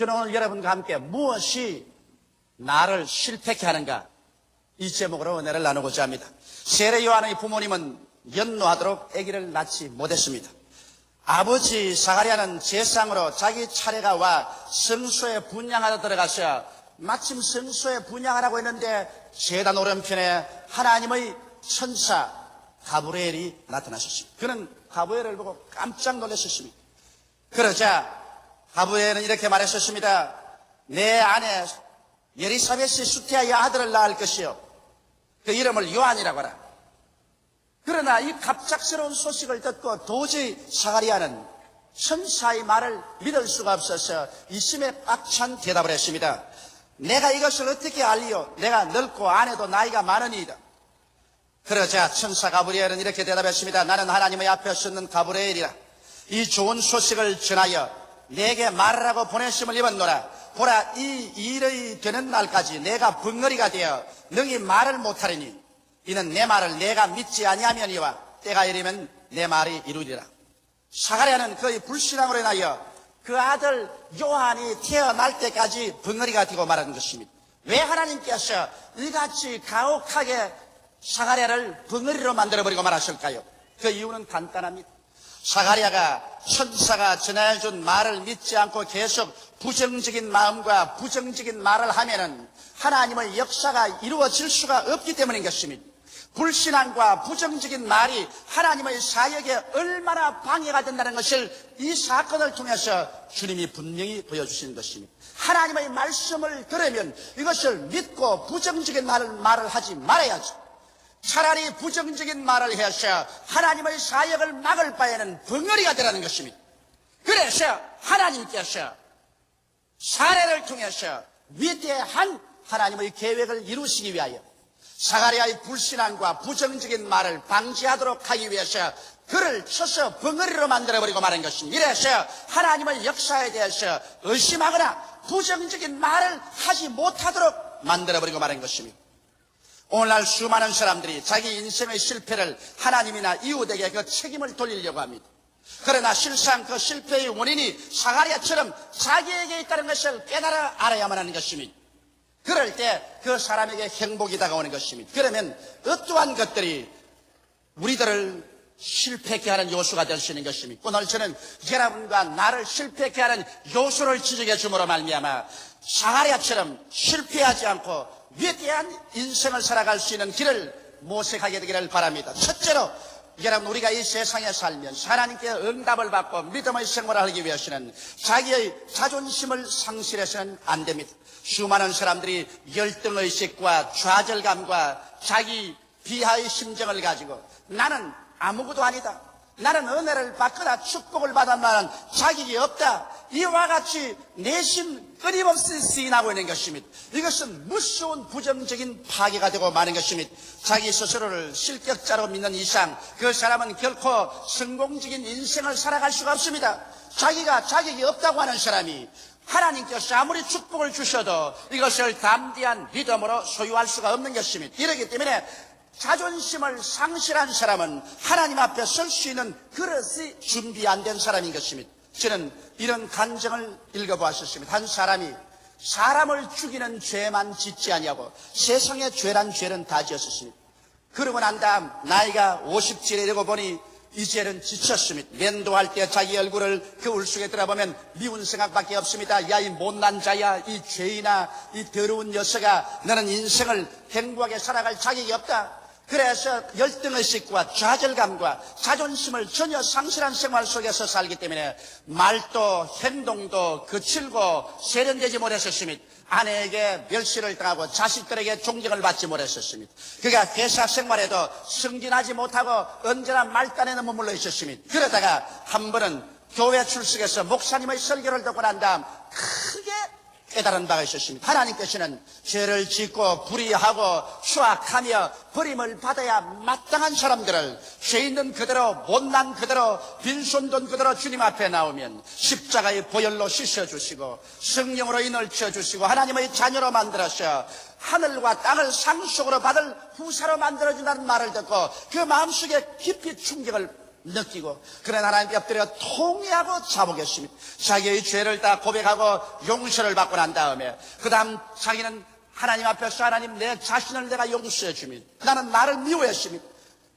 저는 오늘 여러분과 함께 무엇이 나를 실패케 하는가, 이 제목으로 은혜를 나누고자 합니다. 세례 요한의 부모님은 연노하도록 아기를 낳지 못했습니다. 아버지 사가랴는 제상으로 자기 차례가 와 성소에 분향하러 들어가서 마침 성소에 분향하라고 했는데 제단 오른편에 하나님의 천사 가브리엘이 나타나셨습니다. 그는 가브리엘을 보고 깜짝 놀랐었습니다. 그러자 가브리엘은 이렇게 말했었습니다. 내 아내 엘리사벳이 수태하여 아들을 낳을 것이요, 그 이름을 요한이라고 하라. 그러나 이 갑작스러운 소식을 듣고 도저히 사가랴는 천사의 말을 믿을 수가 없어서 이심에 꽉 찬 대답을 했습니다. 내가 이것을 어떻게 알리요? 내가 늙고 아내도 나이가 많으니이다. 그러자 천사 가브리엘은 이렇게 대답했습니다. 나는 하나님의 앞에 섰는 가브리엘이라. 이 좋은 소식을 전하여 내게 말하라고 보내심을 입었노라. 보라, 이 일이 되는 날까지 내가 벙어리가 되어 능히 말을 못하리니 이는 내 말을 내가 믿지 아니하면이와 때가 이르면 내 말이 이루리라. 사가랴는 그의 불신앙으로 인하여 그 아들 요한이 태어날 때까지 벙어리가 되고 말하는 것입니다. 왜 하나님께서 이같이 가혹하게 사가랴를 벙어리로 만들어버리고 말하실까요? 그 이유는 간단합니다. 사가랴가 천사가 전해준 말을 믿지 않고 계속 부정적인 마음과 부정적인 말을 하면은 하나님의 역사가 이루어질 수가 없기 때문인 것입니다. 불신앙과 부정적인 말이 하나님의 사역에 얼마나 방해가 된다는 것을 이 사건을 통해서 주님이 분명히 보여주시는 것입니다. 하나님의 말씀을 들으면 이것을 믿고 부정적인 말을 하지 말아야죠. 차라리 부정적인 말을 해서 하나님의 사역을 막을 바에는 벙어리가 되라는 것입니다. 그래서 하나님께서 사례를 통해서 위대한 하나님의 계획을 이루시기 위하여 사가랴의 불신앙과 부정적인 말을 방지하도록 하기 위해서 그를 쳐서 벙어리로 만들어버리고 말한 것입니다. 이래서 하나님의 역사에 대해서 의심하거나 부정적인 말을 하지 못하도록 만들어버리고 말한 것입니다. 오늘날 수많은 사람들이 자기 인생의 실패를 하나님이나 이웃에게 그 책임을 돌리려고 합니다. 그러나 실상 그 실패의 원인이 사가랴처럼 자기에게 있다는 것을 깨달아 알아야만 하는 것입니다. 그럴 때 그 사람에게 행복이 다가오는 것입니다. 그러면 어떠한 것들이 우리들을 실패케 하는 요소가 될 수 있는 것입니다. 오늘 저는 여러분과 나를 실패케 하는 요소를 지적해 줌으로 말미암아 사가랴처럼 실패하지 않고 위대한 인생을 살아갈 수 있는 길을 모색하게 되기를 바랍니다. 첫째로 여러분, 우리가 이 세상에 살면서 하나님께 응답을 받고 믿음의 생활을 하기 위해서는 자기의 자존심을 상실해서는 안 됩니다. 수많은 사람들이 열등의식과 좌절감과 자기 비하의 심정을 가지고 나는 아무것도 아니다, 나는 은혜를 받거나 축복을 받았나는 자격이 없다, 이와 같이 내심 끊임없이 시인하고 있는 것입니다. 이것은 무서운 부정적인 파괴가 되고 마는 것입니다. 자기 스스로를 실격자로 믿는 이상 그 사람은 결코 성공적인 인생을 살아갈 수가 없습니다. 자기가 자격이 없다고 하는 사람이 하나님께서 아무리 축복을 주셔도 이것을 담대한 믿음으로 소유할 수가 없는 것입니다. 이렇기 때문에 자존심을 상실한 사람은 하나님 앞에 설 수 있는 그릇이 준비 안 된 사람인 것입니다. 저는 이런 간증을 읽어보았습니다. 한 사람이 사람을 죽이는 죄만 짓지 아니하고 세상의 죄란 죄는 다 지었습니다. 그러고 난 다음 나이가 50쯤에 되고 보니 이제는 지쳤습니다. 면도할 때 자기 얼굴을 거울 속에 들어보면 미운 생각밖에 없습니다. 야, 이 못난 자야, 이 죄인아, 이 더러운 녀석아, 너는 인생을 행복하게 살아갈 자격이 없다. 그래서 열등의식과 좌절감과 자존심을 전혀 상실한 생활 속에서 살기 때문에 말도 행동도 거칠고 세련되지 못했었습니다. 아내에게 멸시를 당하고 자식들에게 존경을 받지 못했었습니다. 그가 회사 생활에도 승진하지 못하고 언제나 말단에는 머물러 있었습니다. 그러다가 한 번은 교회 출석에서 목사님의 설교를 듣고 난 다음 크게 깨달은 바가 있었습니다. 하나님께서는 죄를 짓고 불의하고 추악하며 버림을 받아야 마땅한 사람들을 죄 있는 그대로 못난 그대로 빈손돈 그대로 주님 앞에 나오면 십자가의 보혈로 씻어주시고 성령으로 인을 치어주시고 하나님의 자녀로 만들어서 하늘과 땅을 상속으로 받을 후사로 만들어준다는 말을 듣고 그 마음속에 깊이 충격을 느끼고 그런 하나님 엎드려 통회하고 자복했습니다. 자기의 죄를 다 고백하고 용서를 받고 난 다음에 그 다음 자기는 하나님 앞에서 하나님 내 자신을 내가 용서해 줍니다. 나는 나를 미워했습니다.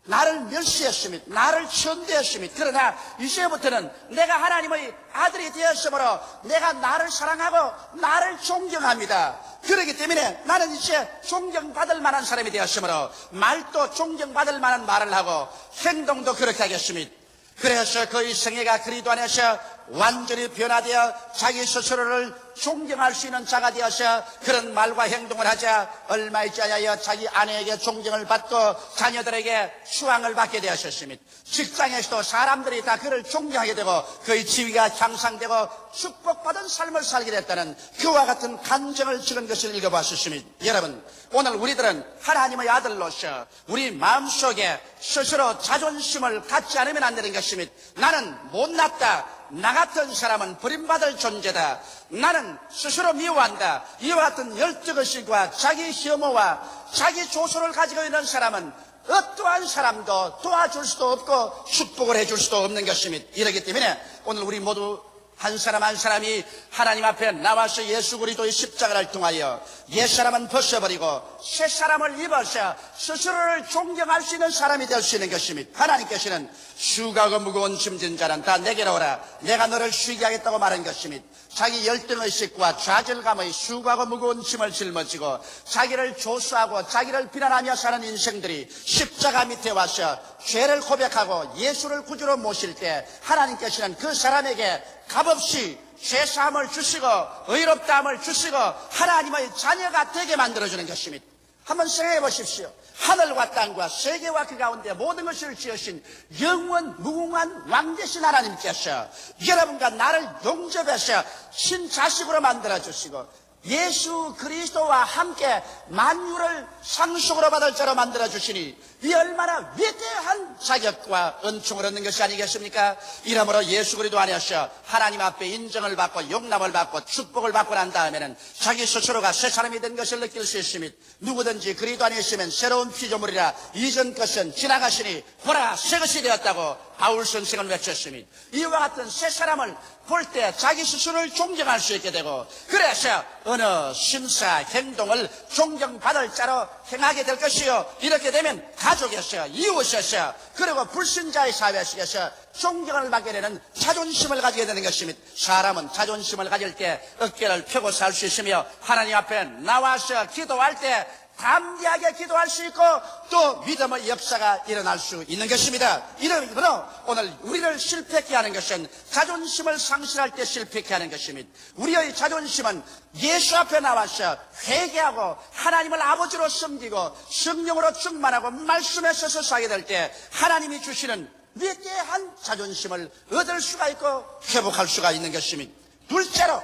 나를 멸시했습니다. 나를 천대했습니다. 그러나 이제부터는 내가 하나님의 아들이 되었으므로 내가 나를 사랑하고 나를 존경합니다. 그렇기 때문에 나는 이제 존경받을 만한 사람이 되었으므로 말도 존경받을 만한 말을 하고 행동도 그렇게 하겠습니다. 그래서 그의 생애가 그리스도 안에서 완전히 변화되어 자기 스스로를 존경할 수 있는 자가 되어서 그런 말과 행동을 하자 얼마 있지 않아야 자기 아내에게 존경을 받고 자녀들에게 수왕을 받게 되었습니다. 직장에서도 사람들이 다 그를 존경하게 되고 그의 지위가 향상되고 축복받은 삶을 살게 됐다는 그와 같은 간증을 적은 것을 읽어봤습니다. 여러분, 오늘 우리들은 하나님의 아들로서 우리 마음속에 스스로 자존심을 갖지 않으면 안 되는 것입니다. 나는 못났다. 나 같은 사람은 버림받을 존재다. 나는 스스로 미워한다. 이와 같은 열정의식과 자기 혐오와 자기 조소를 가지고 있는 사람은 어떠한 사람도 도와줄 수도 없고 축복을 해줄 수도 없는 것입니다. 이렇기 때문에 오늘 우리 모두 한 사람 한 사람이 하나님 앞에 나와서 예수 그리스도의 십자가를 통하여 옛사람은 벗어버리고 새사람을 입어서 스스로를 존경할 수 있는 사람이 될 수 있는 것입니다. 하나님께서는 수고하고 무거운 짐진 자는 다 내게로 오라. 내가 너를 쉬게 하겠다고 말한 것입니다. 자기 열등의식과 좌절감의 수고하고 무거운 짐을 짊어지고 자기를 조수하고 자기를 비난하며 사는 인생들이 십자가 밑에 와서 죄를 고백하고 예수를 구주로 모실 때 하나님께서는 그 사람에게 값없이 죄사함을 주시고 의롭다함을 주시고 하나님의 자녀가 되게 만들어주는 것입니다. 한번 생각해 보십시오. 하늘과 땅과 세계와 그 가운데 모든 것을 지으신 영원 무궁한 왕 되신 하나님께서 여러분과 나를 용접해서 신자식으로 만들어주시고 예수 그리스도와 함께 만유를 상속으로 받을 자로 만들어주시니 이 얼마나 위대한 자격과 은총을 얻는 것이 아니겠습니까? 이러므로 예수 그리스도 안에서 하나님 앞에 인정을 받고 용납을 받고 축복을 받고 난 다음에는 자기 스스로가 새 사람이 된 것을 느낄 수 있습니다. 누구든지 그리스도 안에 있으면 새로운 피조물이라 이전 것은 지나가시니 보라 새 것이 되었다고 바울 선생은 외쳤습니다. 이와 같은 새 사람을 볼 때 자기 스스로를 존경할 수 있게 되고 그래서 어느 심사 행동을 존경받을 자로 행하게 될 것이요 이렇게 되면 가족에서 이웃에서 그리고 불신자의 사회에서 존경을 받게 되는 자존심을 가지게 되는 것입니다. 사람은 자존심을 가질 때 어깨를 펴고 살 수 있으며 하나님 앞에 나와서 기도할 때 담대하게 기도할 수 있고 또 믿음의 역사가 일어날 수 있는 것입니다. 이러므로 오늘 우리를 실패케 하는 것은 자존심을 상실할 때 실패케 하는 것입니다. 우리의 자존심은 예수 앞에 나와서 회개하고 하나님을 아버지로 섬기고 성령으로 충만하고 말씀에 서서 살게 될 때 하나님이 주시는 위대한 자존심을 얻을 수가 있고 회복할 수가 있는 것입니다. 둘째로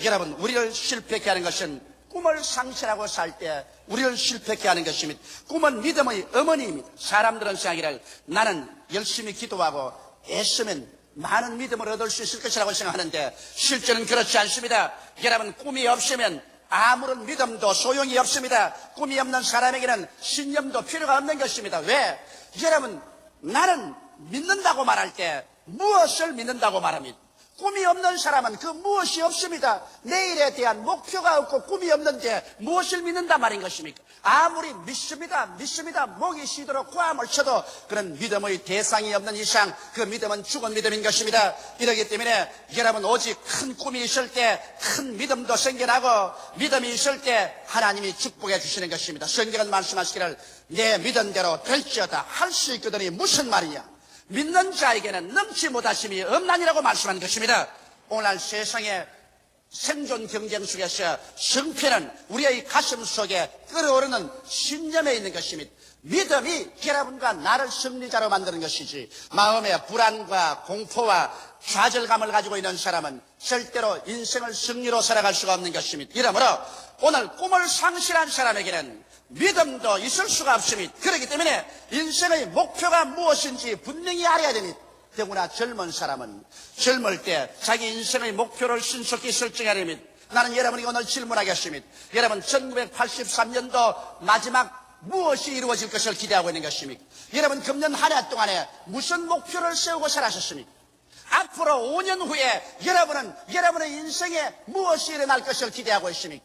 여러분 우리를 실패케 하는 것은 꿈을 상실하고 살 때 우리를 실패케 하는 것입니다. 꿈은 믿음의 어머니입니다. 사람들은 생각하기를 나는 열심히 기도하고 애쓰면 많은 믿음을 얻을 수 있을 것이라고 생각하는데 실제는 그렇지 않습니다. 여러분 꿈이 없으면 아무런 믿음도 소용이 없습니다. 꿈이 없는 사람에게는 신념도 필요가 없는 것입니다. 왜? 여러분 나는 믿는다고 말할 때 무엇을 믿는다고 말합니다. 꿈이 없는 사람은 그 무엇이 없습니다. 내일에 대한 목표가 없고 꿈이 없는데 무엇을 믿는단 말인 것입니까? 아무리 믿습니다 목이 쉬도록 고함을 쳐도 그런 믿음의 대상이 없는 이상 그 믿음은 죽은 믿음인 것입니다. 이러기 때문에 여러분 오직 큰 꿈이 있을 때 큰 믿음도 생겨나고 믿음이 있을 때 하나님이 축복해 주시는 것입니다. 성경은 말씀하시기를 내 믿은 대로 될지어다 할 수 있거든이 무슨 말이냐? 믿는 자에게는 넘치 못하심이 없나니라고 말씀한 것입니다. 오늘 세상의 생존 경쟁 속에서 성패는 우리의 가슴 속에 끓어오르는 신념에 있는 것입니다. 믿음이 여러분과 나를 승리자로 만드는 것이지 마음의 불안과 공포와 좌절감을 가지고 있는 사람은 절대로 인생을 승리로 살아갈 수가 없는 것입니다. 이러므로 오늘 꿈을 상실한 사람에게는 믿음도 있을 수가 없습니다. 그렇기 때문에 인생의 목표가 무엇인지 분명히 알아야 됩니다. 더구나 젊은 사람은 젊을 때 자기 인생의 목표를 신속히 설정해야 됩니다. 나는 여러분에게 오늘 질문하겠습니다. 여러분 1983년도 마지막 무엇이 이루어질 것을 기대하고 있는 것입니까? 여러분 금년 한 해 동안에 무슨 목표를 세우고 살았습니까? 앞으로 5년 후에 여러분은 여러분의 인생에 무엇이 일어날 것을 기대하고 있습니까?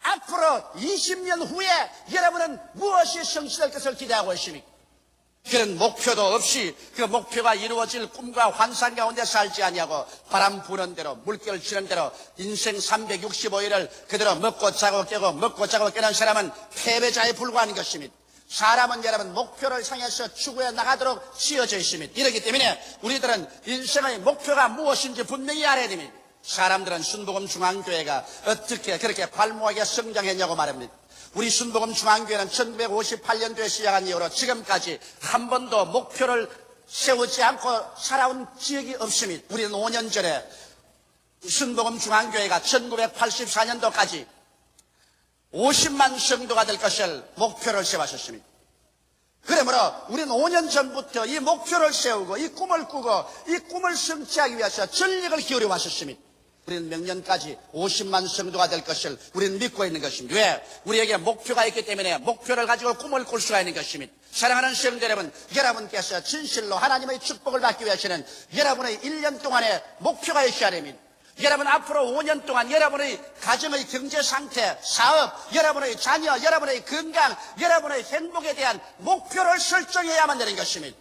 앞으로 20년 후에 여러분은 무엇이 성취될 것을 기대하고 있습니까? 그런 목표도 없이 그 목표가 이루어질 꿈과 환상 가운데 살지 아니하고 바람 부는 대로 물결 치는 대로 인생 365일을 그대로 먹고 자고 깨고 먹고 자고 깨는 사람은 패배자에 불과한 것입니다. 사람은 여러분 목표를 향해서 추구해 나가도록 지어져 있습니다. 이렇기 때문에 우리들은 인생의 목표가 무엇인지 분명히 알아야 됩니다. 사람들은 순복음 중앙교회가 어떻게 그렇게 발모하게 성장했냐고 말합니다. 우리 순복음 중앙교회는 1958년도에 시작한 이후로 지금까지 한 번도 목표를 세우지 않고 살아온 지역이 없습니다. 우리는 5년 전에 순복음 중앙교회가 1984년도까지 50만 성도가 될 것을 목표를 세웠습니다. 그러므로 우리는 5년 전부터 이 목표를 세우고 이 꿈을 꾸고 이 꿈을 성취하기 위해서 전력을 기울여 왔었습니다. 우리는 명년까지 50만 성도가 될 것을 우리는 믿고 있는 것입니다. 왜? 우리에게 목표가 있기 때문에 목표를 가지고 꿈을 꿀 수가 있는 것입니다. 사랑하는 성도 여러분, 여러분께서 진실로 하나님의 축복을 받기 위해서는 여러분의 1년 동안의 목표가 있어야 됩니다. 여러분 앞으로 5년 동안 여러분의 가정의 경제 상태, 사업, 여러분의 자녀, 여러분의 건강, 여러분의 행복에 대한 목표를 설정해야만 되는 것입니다.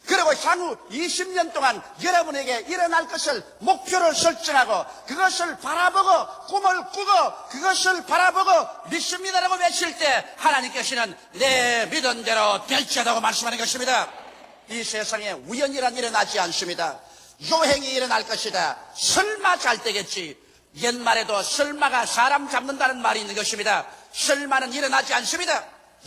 그리고 향후 20년 동안 여러분에게 일어날 것을 목표를 설정하고 그것을 바라보고 꿈을 꾸고 그것을 바라보고 믿습니다라고 외칠 때 하나님께서는 내 믿은 대로 될지어다고 말씀하는 것입니다. 이 세상에 우연이란 일어나지 않습니다. 요행이 일어날 것이다. 설마 잘 되겠지. 옛말에도 설마가 사람 잡는다는 말이 있는 것입니다. 설마는 일어나지 않습니다.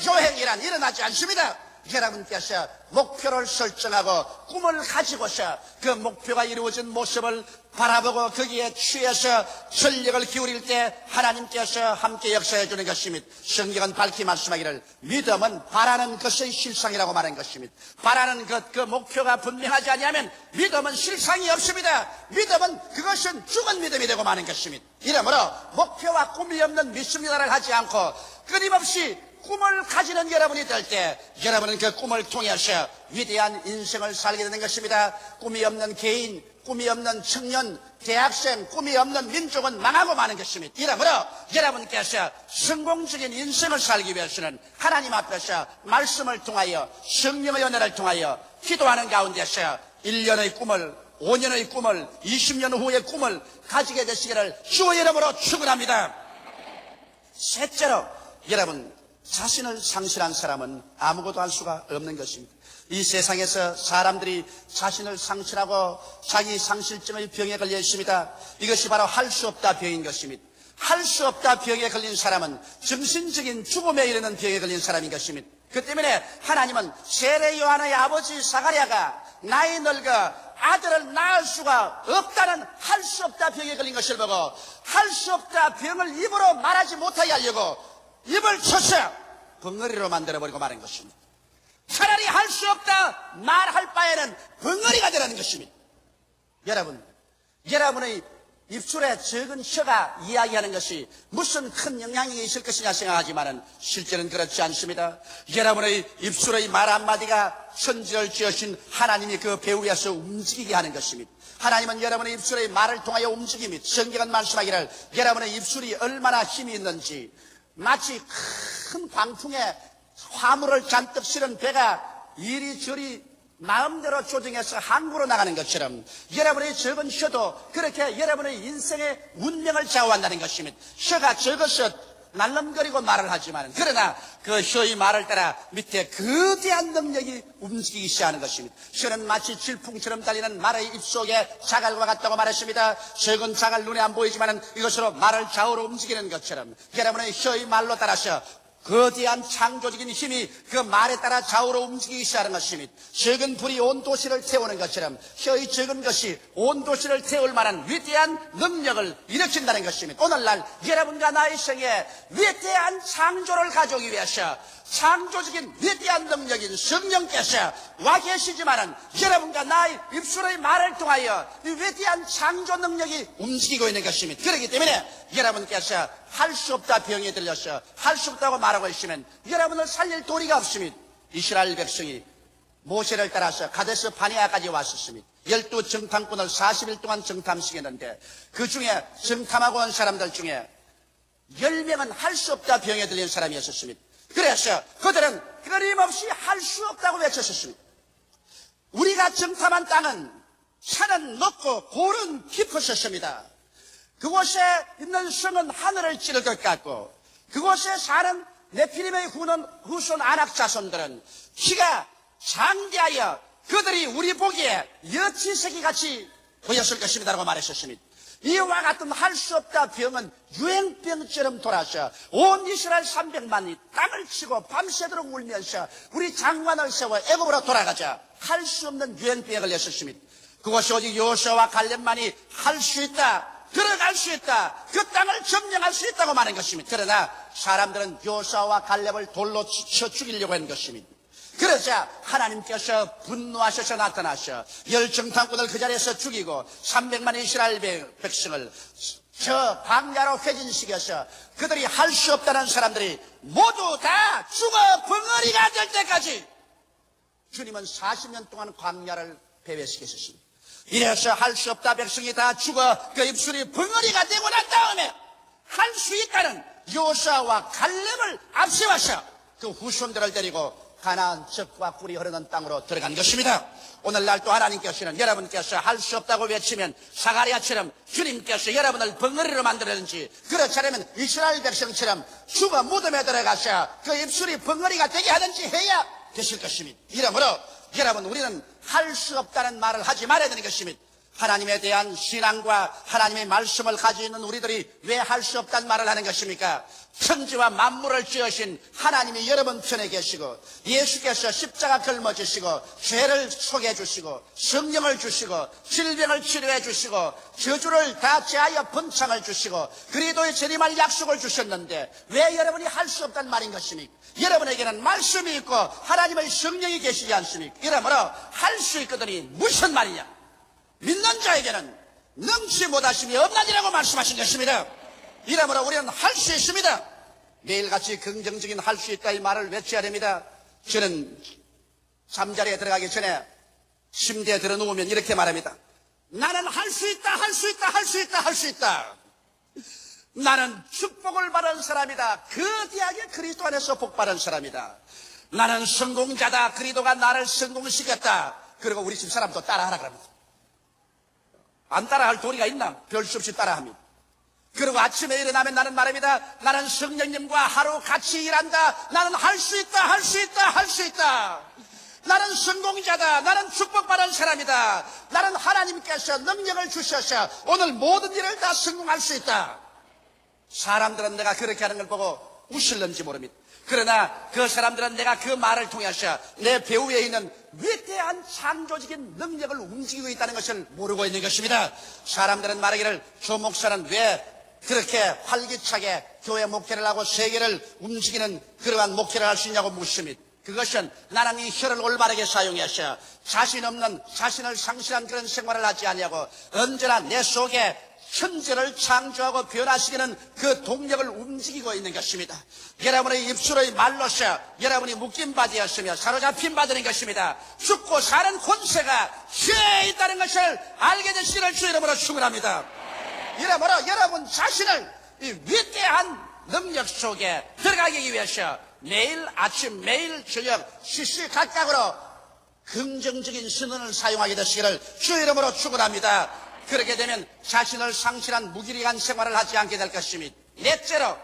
요행이란 일어나지 않습니다. 여러분께서 목표를 설정하고 꿈을 가지고서 그 목표가 이루어진 모습을 바라보고 거기에 취해서 전력을 기울일 때 하나님께서 함께 역사해 주는 것입니다. 성경은 밝히 말씀하기를 믿음은 바라는 것의 실상이라고 말한 것입니다. 바라는 것, 그 목표가 분명하지 아니하면 믿음은 실상이 없습니다. 믿음은 그것은 죽은 믿음이 되고 마는 것입니다. 이러므로 목표와 꿈이 없는 믿습니다를 하지 않고 끊임없이 꿈을 가지는 여러분이 될 때 여러분은 그 꿈을 통해서 위대한 인생을 살게 되는 것입니다. 꿈이 없는 개인, 꿈이 없는 청년, 대학생, 꿈이 없는 민족은 망하고 마는 것입니다. 이러므로 여러분께서 성공적인 인생을 살기 위해서는 하나님 앞에서 말씀을 통하여 성령의 은혜를 통하여 기도하는 가운데서 1년의 꿈을 5년의 꿈을 20년 후의 꿈을 가지게 되시기를 주의 이름으로 축원합니다. 셋째로 여러분 자신을 상실한 사람은 아무것도 할 수가 없는 것입니다. 이 세상에서 사람들이 자신을 상실하고 자기 상실증의 병에 걸려 있습니다. 이것이 바로 할 수 없다 병인 것입니다. 할 수 없다 병에 걸린 사람은 정신적인 죽음에 이르는 병에 걸린 사람인 것입니다. 그 때문에 하나님은 세례 요한의 아버지 사가랴가 나이 늙어 아들을 낳을 수가 없다는 할 수 없다 병에 걸린 것을 보고 할 수 없다 병을 입으로 말하지 못하게 하려고 입을 쳐서 벙어리로 만들어버리고 마는 것입니다. 차라리 할 수 없다 말할 바에는 벙어리가 되라는 것입니다. 여러분, 여러분의 입술에 적은 혀가 이야기하는 것이 무슨 큰 영향이 있을 것이냐 생각하지만 실제는 그렇지 않습니다. 여러분의 입술의 말 한마디가 천지를 지으신 하나님이 그 배후에서 움직이게 하는 것입니다. 하나님은 여러분의 입술의 말을 통하여 움직입니다. 성경은 말씀하기를 여러분의 입술이 얼마나 힘이 있는지 마치 큰 광풍에 화물을 잔뜩 실은 배가 이리저리 마음대로 조정해서 항구로 나가는 것처럼 여러분의 적은 혀도 그렇게 여러분의 인생의 운명을 좌우한다는 것입니다. 혀가 적어서 날름거리고 말을 하지만 그러나 그 혀의 말을 따라 밑에 거대한 능력이 움직이기 시작하는 것입니다. 혀는 마치 질풍처럼 달리는 말의 입속에 자갈과 같다고 말했습니다. 적은 자갈 눈에 안 보이지만 이것으로 말을 좌우로 움직이는 것처럼 여러분의 혀의 말로 따라서 거대한 창조적인 힘이 그 말에 따라 좌우로 움직이기 시작하는 것입니다. 적은 불이 온 도시를 태우는 것처럼 혀의 적은 것이 온 도시를 태울 만한 위대한 능력을 일으킨다는 것입니다. 오늘날 여러분과 나의 생에 위대한 창조를 가져오기 위해서 창조적인 위대한 능력인 성령께서 와 계시지만은 여러분과 나의 입술의 말을 통하여 이 위대한 창조 능력이 움직이고 있는 것입니다. 그렇기 때문에 여러분께서 할 수 없다 병에 들려서 할 수 없다고 말하고 있으면 여러분을 살릴 도리가 없습니다. 이스라엘 백성이 모세를 따라서 가데스 바네아까지 왔었습니다. 12 정탐꾼을 40일 동안 정탐시켰는데 그 중에 정탐하고 온 사람들 중에 10명은 할 수 없다 병에 들린 사람이었습니다. 그래서 그들은 끊임없이 할 수 없다고 외쳤습니다. 우리가 정탐한 땅은 산은 높고 골은 깊었습니다. 그곳에 있는 성은 하늘을 찌를 것 같고 그곳에 사는 네피림의 후손 아낙 자손들은 키가 장대하여 그들이 우리 보기에 여치새끼같이 보였을 것입니다 라고 말했었습니다. 이와 같은 할 수 없다 병은 유행병처럼 돌아서 온 이스라엘 300만이 땅을 치고 밤새도록 울면서 우리 장관을 세워 애굽으로 돌아가자 할 수 없는 유행병에 걸렸었습니다. 그것이 오직 여호수아와 갈렙만이 할 수 있다, 들어갈 수 있다, 그 땅을 점령할 수 있다고 말하는 것입니다. 그러나 사람들은 여호수아와 갈렙을 돌로 쳐 죽이려고 하는 것입니다. 그러자 하나님께서 분노하셔서 나타나셔 열정탐꾼을 그 자리에서 죽이고 300만의 이스라엘 백성을 저 광야로 회진시켜서 그들이 할 수 없다는 사람들이 모두 다 죽어 벙어리가 될 때까지 주님은 40년 동안 광야를 배회시켰습니다. 이래서 할 수 없다 백성이 다 죽어 그 입술이 벙어리가 되고 난 다음에 할 수 있다는 여호수아와 갈렙을 앞세워서 그 후손들을 데리고 가나안 젖과 꿀이 흐르는 땅으로 들어간 것입니다. 오늘날 또 하나님께서는 여러분께서 할 수 없다고 외치면 사가랴처럼 주님께서 여러분을 벙어리로 만들었는지 그렇지 않으면 이스라엘 백성처럼 죽어 무덤에 들어가서 그 입술이 벙어리가 되게 하든지 해야 되실 것입니다. 이러므로 여러분 우리는 할 수 없다는 말을 하지 말아야 되는 것입니다. 하나님에 대한 신앙과 하나님의 말씀을 가지고 있는 우리들이 왜 할 수 없다는 말을 하는 것입니까? 천지와 만물을 지으신 하나님이 여러분 편에 계시고 예수께서 십자가 걸머지시고 죄를 속해 주시고 성령을 주시고 질병을 치료해 주시고 저주를 다 제하여 번창을 주시고 그리스도의 재림할 약속을 주셨는데 왜 여러분이 할 수 없다는 말인 것입니까? 여러분에게는 말씀이 있고 하나님의 성령이 계시지 않습니까? 이러므로 할 수 있거든이 무슨 말이냐? 믿는 자에게는 능치 못하심이 없나니라고 말씀하신 것입니다. 이러므로 우리는 할 수 있습니다. 매일같이 긍정적인 할 수 있다 이 말을 외쳐야 됩니다. 저는 잠자리에 들어가기 전에 침대에 들어 누우면 이렇게 말합니다. 나는 할 수 있다, 할 수 있다, 할 수 있다, 할 수 있다. 나는 축복을 받은 사람이다. 그 대학에 그리스도 안에서 복 받은 사람이다. 나는 성공자다. 그리스도가 나를 성공시켰다. 그리고 우리 집 사람도 따라하라 그럽니다. 안 따라할 도리가 있나? 별 수 없이 따라합니다. 그리고 아침에 일어나면 나는 말합니다. 나는 성령님과 하루 같이 일한다. 나는 할 수 있다, 할 수 있다, 할 수 있다. 나는 성공자다. 나는 축복받은 사람이다. 나는 하나님께서 능력을 주셔서 오늘 모든 일을 다 성공할 수 있다. 사람들은 내가 그렇게 하는 걸 보고 웃을는지 모릅니다. 그러나 그 사람들은 내가 그 말을 통해서 내 배후에 있는 위대한 창조적인 능력을 움직이고 있다는 것을 모르고 있는 것입니다. 사람들은 말하기를 조 목사는 왜 그렇게 활기차게 교회 목회를 하고 세계를 움직이는 그러한 목회를 할 수 있냐고 묻습니다. 그것은 나는 이 혀를 올바르게 사용해서 자신 없는 자신을 상실한 그런 생활을 하지 않냐고 언제나 내 속에 천지를 창조하고 변화시키는 그 동력을 움직이고 있는 것입니다. 여러분의 입술의 말로서 여러분이 묶임받으셨으며 사로잡힌 받는 것입니다. 죽고 사는 권세가 혀에 있다는 것을 알게 되시기를 주 이름으로 축원합니다. 이러므로 여러분 자신을 이 위대한 능력 속에 들어가기 위해서 매일 아침 매일 저녁 시시각각으로 긍정적인 신언을 사용하게 되시기를 주 이름으로 축원합니다. 그렇게 되면 자신을 상실한 무기력한 생활을 하지 않게 될 것입니다. 넷째로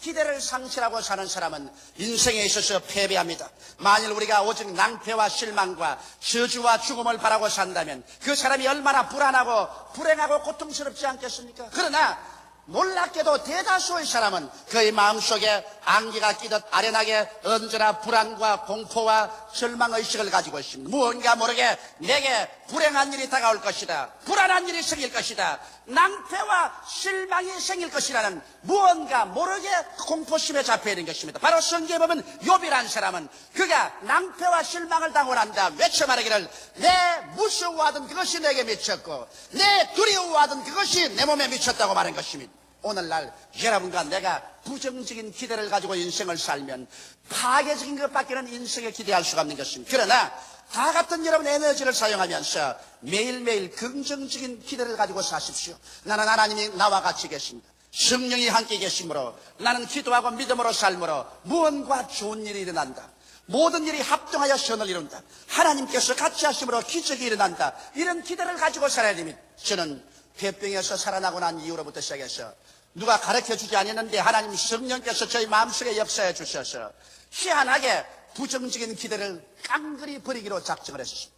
기대를 상실하고 사는 사람은 인생에 있어서 패배합니다. 만일 우리가 오직 낭패와 실망과 저주와 죽음을 바라고 산다면 그 사람이 얼마나 불안하고 불행하고 고통스럽지 않겠습니까? 그러나 놀랍게도 대다수의 사람은 그의 마음속에 안개가 끼듯 아련하게 언제나 불안과 공포와 절망의식을 가지고 있습니다. 무언가 모르게 내게 불행한 일이 다가올 것이다. 불안한 일이 생길 것이다. 낭패와 실망이 생길 것이라는 무언가 모르게 공포심에 잡혀 있는 것입니다. 바로 성경에 보면 욥이라는 사람은 그가 낭패와 실망을 당하고 난다 외쳐 말하기를 내 무서워하던 그것이 내게 미쳤고 내 두려워하던 그것이 내 몸에 미쳤다고 말한 것입니다. 오늘날 여러분과 내가 부정적인 기대를 가지고 인생을 살면 파괴적인 것밖에는 인생에 기대할 수가 없는 것입니다. 그러나 다 같은 여러분 에너지를 사용하면서 매일매일 긍정적인 기대를 가지고 사십시오. 나는 하나님이 나와 같이 계십니다. 성령이 함께 계심으로 나는 기도하고 믿음으로 삶으로 무언가 좋은 일이 일어난다. 모든 일이 합동하여 선을 이룬다. 하나님께서 같이 하심으로 기적이 일어난다. 이런 기대를 가지고 살아야 됩니다. 저는 폐병에서 살아나고 난 이후로부터 시작해서 누가 가르쳐주지 않았는데 하나님 성령께서 저희 마음속에 역사해 주셔서 희한하게 부정적인 기대를 깡그리 버리기로 작정을 했습니다.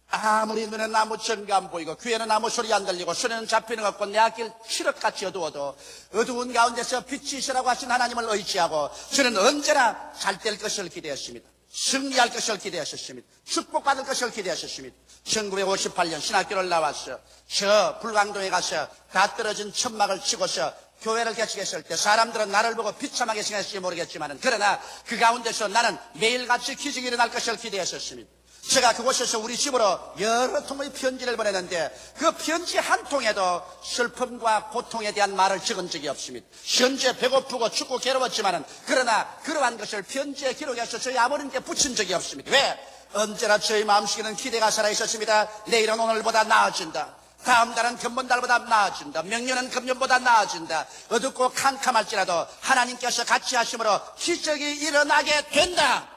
아무리 눈에 나무 전가 안 보이고 귀에는 아무 소리 안 들리고 손에는 잡히는 것 없고 내 앞길 칠흑같이 어두워도 어두운 가운데서 빛이 있으라고 하신 하나님을 의지하고 저는 언제나 잘 될 것을 기대했습니다. 승리할 것을 기대하셨습니다. 축복받을 것을 기대하셨습니다. 1958년 신학교를 나와서 저 불광동에 가서 다 떨어진 천막을 치고서 교회를 개척했을 때 사람들은 나를 보고 비참하게 생각했을지 모르겠지만 그러나 그 가운데서 나는 매일같이 기적이 일어날 것을 기대했었습니다. 제가 그곳에서 우리 집으로 여러 통의 편지를 보냈는데 그 편지 한 통에도 슬픔과 고통에 대한 말을 적은 적이 없습니다. 현재 배고프고 춥고 괴로웠지만은 그러나 그러한 것을 편지에 기록해서 저희 아버님께 붙인 적이 없습니다. 왜? 언제나 저희 마음속에는 기대가 살아있었습니다. 내일은 오늘보다 나아진다. 다음 달은 금번달보다 나아진다. 명년은 금년보다 나아진다. 어둡고 캄캄할지라도 하나님께서 같이 하심으로 기적이 일어나게 된다.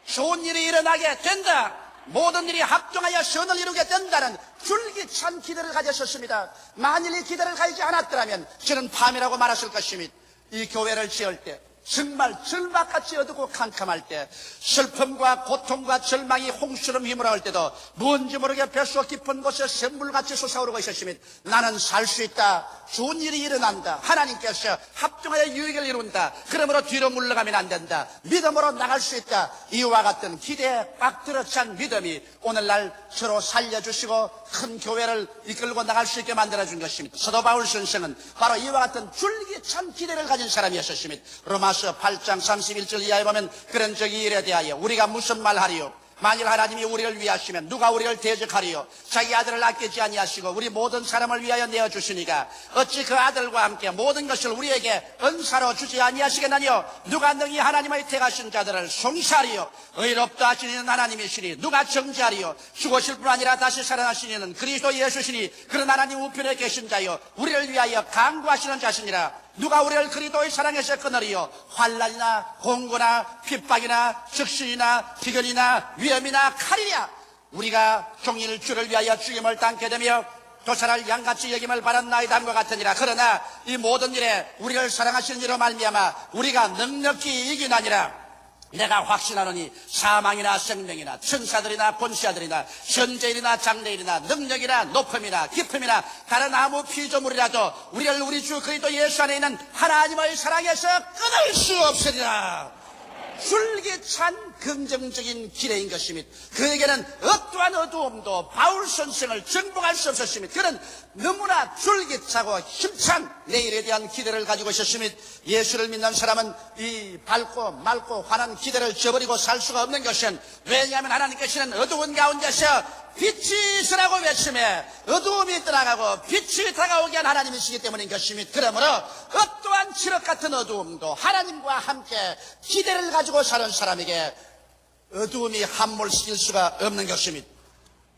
좋은 일이 일어나게 된다. 모든 일이 합동하여 선을 이루게 된다는 줄기찬 기대를 가졌었습니다. 만일 이 기대를 가지지 않았더라면 저는 밤이라고 말했을 것입니다. 이 교회를 지을 때 정말 절막같이 어둡고 캄캄할 때 슬픔과 고통과 절망이 홍수처럼 휘몰아올 때도 뭔지 모르게 뱃속 깊은 곳에 샘물같이 솟아오르고 있었습니다. 나는 살 수 있다. 좋은 일이 일어난다. 하나님께서 합동하여 유익을 이룬다. 그러므로 뒤로 물러가면 안 된다. 믿음으로 나갈 수 있다. 이와 같은 기대에 꽉 들어찬 믿음이 오늘날 서로 살려주시고 큰 교회를 이끌고 나갈 수 있게 만들어준 것입니다. 사도 바울 선생은 바로 이와 같은 줄기찬 기대를 가진 사람이었습니다. 로마서 8장 31절 이하에 보면 그런 적이 일에 대하여 우리가 무슨 말 하리요? 만일 하나님이 우리를 위하시면 누가 우리를 대적하리요? 자기 아들을 아끼지 아니하시고 우리 모든 사람을 위하여 내어주시니까 어찌 그 아들과 함께 모든 것을 우리에게 은사로 주지 아니하시겠나니요? 누가 능히 하나님의 택하신 자들을 송사하리요? 의롭다 하시는 하나님이시니 누가 정죄하리요? 죽으실 뿐 아니라 다시 살아나시는 그리스도 예수시니 그런 하나님 우편에 계신 자요 우리를 위하여 강구하시는 자시니라. 누가 우리를 그리스도의 사랑에서 끊으리요? 환난이나 공고나 핍박이나 적신이나 비견이나 위험이나 칼이랴. 우리가 종일 주를 위하여 죽임을 당게 되며 도살할 양같이 여김을 받았나이다 함과 같으니라. 그러나 이 모든 일에 우리를 사랑하시는 이로 말미암아 우리가 넉넉히 이기나니라. 내가 확신하노니 사망이나 생명이나 천사들이나 권세자들이나 현재일이나 장래일이나 능력이나 높음이나 깊음이나 다른 아무 피조물이라도 우리를 우리 주 그리스도 예수 안에 있는 하나님의 사랑에서 끊을 수 없으리라. 줄기찬 긍정적인 기대인 것입니다. 그에게는 어떠한 어두움도 바울 선생을 정복할 수 없었습니다. 그는 너무나 줄기차고 힘찬 내일에 대한 기대를 가지고 있었습니다. 예수를 믿는 사람은 이 밝고 맑고 환한 기대를 저버리고 살 수가 없는 것은 왜냐하면 하나님께서는 어두운 가운데서 빛이 있으라고 외치며 어두움이 떠나가고 빛이 다가오게 한 하나님이시기 때문인 것입니다. 그러므로 어떠한 칠흑 같은 어두움도 하나님과 함께 기대를 가지고 사는 사람에게 어두움이 함몰시킬 수가 없는 것입니다.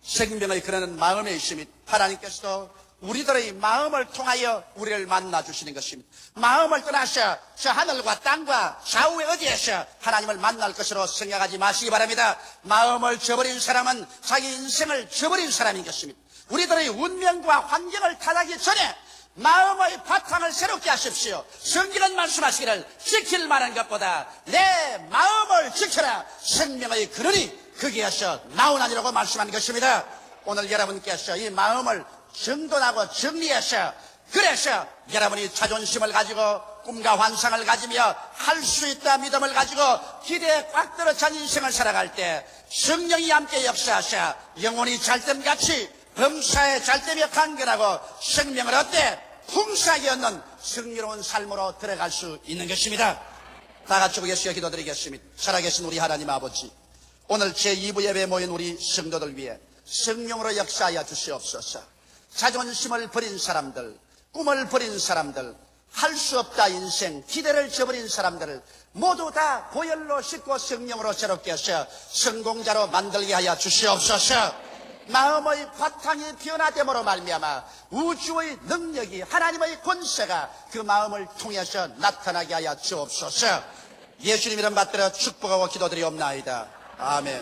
생명의 근원은 마음에 있습니다. 하나님께서도 우리들의 마음을 통하여 우리를 만나주시는 것입니다. 마음을 떠나서 저 하늘과 땅과 좌우에 어디에서 하나님을 만날 것으로 생각하지 마시기 바랍니다. 마음을 저버린 사람은 자기 인생을 저버린 사람인 것입니다. 우리들의 운명과 환경을 타락하기 전에 마음의 바탕을 새롭게 하십시오. 성경은 말씀하시기를 지킬 만한 것보다 내 마음을 지켜라. 생명의 근원이 거기에서 나오나니라고 말씀하는 것입니다. 오늘 여러분께서 이 마음을 정돈하고 정리해서 그래서 여러분이 자존심을 가지고 꿈과 환상을 가지며 할 수 있다 믿음을 가지고 기대에 꽉 들어찬 인생을 살아갈 때 성령이 함께 역사하셔 영혼이 잘됨같이 범사에 잘됨에 간결하고 생명을 얻되 풍성하게 얻는 승리로운 삶으로 들어갈 수 있는 것입니다. 다 같이 예수여 기도드리겠습니다. 살아계신 우리 하나님 아버지, 오늘 제2부 예배에 모인 우리 성도들 위해 성령으로 역사하여 주시옵소서. 자존심을 버린 사람들, 꿈을 버린 사람들, 할 수 없다 인생, 기대를 저버린 사람들을 모두 다 보혈로 씻고 성령으로 새롭게 하셔 성공자로 만들게 하여 주시옵소서. 마음의 바탕이 변화됨으로 말미암아 우주의 능력이 하나님의 권세가 그 마음을 통해서 나타나게 하여 주옵소서. 예수님 이름 받들어 축복하고 기도드리옵나이다. 아멘.